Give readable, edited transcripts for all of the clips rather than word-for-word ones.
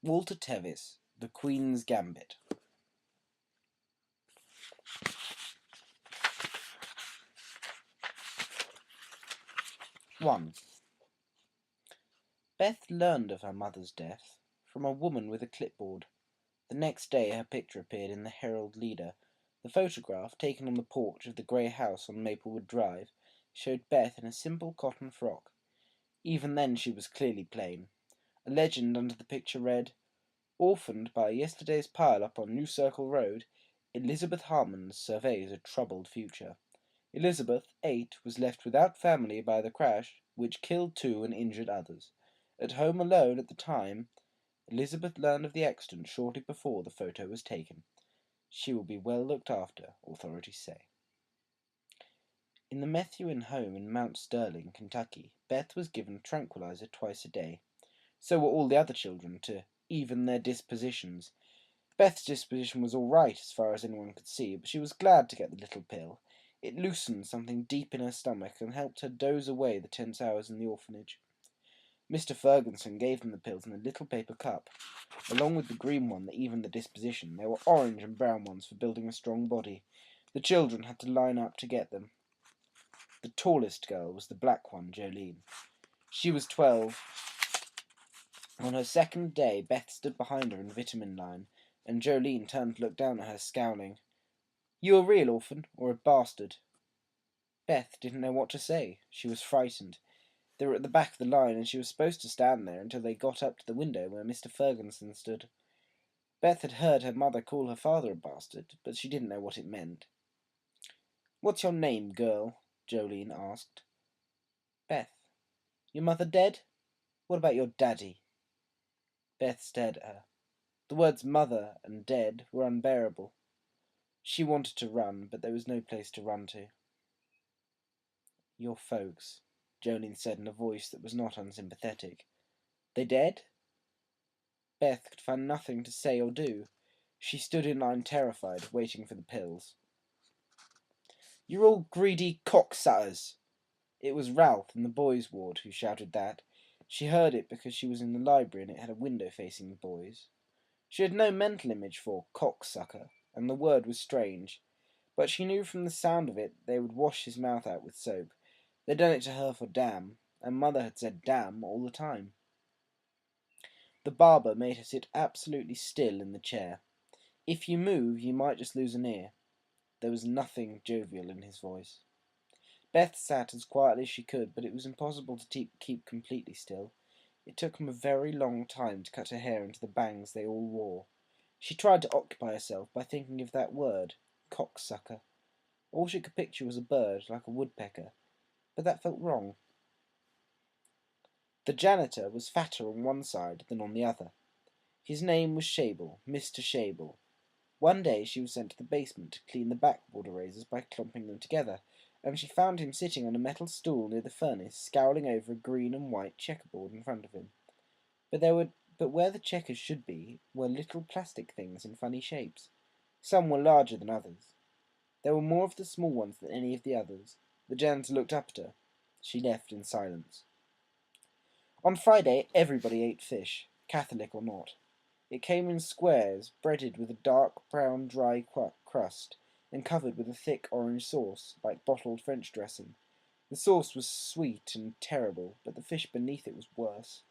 Walter Tevis, The Queen's Gambit. 1. Beth learned of her mother's death from a woman with a clipboard. The next day her picture appeared in the Herald Leader. The photograph, taken on the porch of the grey house on Maplewood Drive, showed Beth in a simple cotton frock. Even then she was clearly plain. A legend under the picture read, "Orphaned by yesterday's pile-up on New Circle Road, Elizabeth Harmon surveys a troubled future. Elizabeth, 8, was left without family by the crash, which killed 2 and injured others. At home alone at the time, Elizabeth learned of the accident shortly before the photo was taken. She will be well looked after, authorities say." In the Methuen home in Mount Sterling, Kentucky, Beth was given a tranquilizer twice a day. So were all the other children, to even their dispositions. Beth's disposition was all right as far as anyone could see, but she was glad to get the little pill. It loosened something deep in her stomach and helped her doze away the tense hours in the orphanage. Mr. Ferguson gave them the pills in a little paper cup. Along with the green one that evened the disposition, there were orange and brown ones for building a strong body. The children had to line up to get them. The tallest girl was the black one, Jolene. She was 12. On her second day, Beth stood behind her in the vitamin line, and Jolene turned to look down at her, scowling. "You a real orphan, or a bastard?" Beth didn't know what to say. She was frightened. They were at the back of the line, and she was supposed to stand there until they got up to the window where Mr. Ferguson stood. Beth had heard her mother call her father a bastard, but she didn't know what it meant. "What's your name, girl?" Jolene asked. "Beth." "Your mother dead? What about your daddy?" Beth stared at her. The words mother and dead were unbearable. She wanted to run, but there was no place to run to. "Your folks," Jolene said in a voice that was not unsympathetic. "They dead?" Beth could find nothing to say or do. She stood in line terrified, waiting for the pills. "You're all greedy cocksuckers!" It was Ralph in the boys' ward who shouted that. She heard it because she was in the library and it had a window facing the boys. She had no mental image for cocksucker, and the word was strange, but she knew from the sound of it they would wash his mouth out with soap. They'd done it to her for damn, and Mother had said damn all the time. The barber made her sit absolutely still in the chair. "If you move, you might just lose an ear." There was nothing jovial in his voice. Beth sat as quietly as she could, but it was impossible to keep completely still. It took him a very long time to cut her hair into the bangs they all wore. She tried to occupy herself by thinking of that word, cocksucker. All she could picture was a bird, like a woodpecker, but that felt wrong. The janitor was fatter on one side than on the other. His name was Shable, Mr. Shable. One day she was sent to the basement to clean the backboard erasers by clumping them together, and she found him sitting on a metal stool near the furnace, scowling over a green and white checkerboard in front of him. But where the checkers should be were little plastic things in funny shapes. Some were larger than others. There were more of the small ones than any of the others. The janitor looked up at her. She left in silence. On Friday everybody ate fish, Catholic or not. It came in squares, breaded with a dark brown dry crust, and covered with a thick orange sauce, like bottled French dressing. The sauce was sweet and terrible, but the fish beneath it was worse.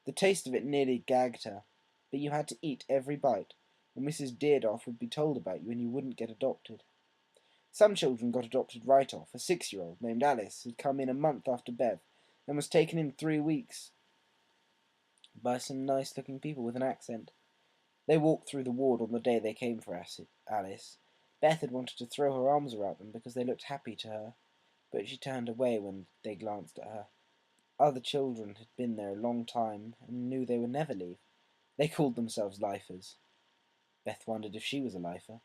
The taste of it nearly gagged her, but you had to eat every bite, or Mrs. Deardoff would be told about you and you wouldn't get adopted. Some children got adopted right off. A 6-year-old named Alice had come in a month after Bev, and was taken in 3 weeks by some nice-looking people with an accent. They walked through the ward on the day they came for Alice. Beth had wanted to throw her arms around them because they looked happy to her, but she turned away when they glanced at her. Other children had been there a long time and knew they would never leave. They called themselves lifers. Beth wondered if she was a lifer.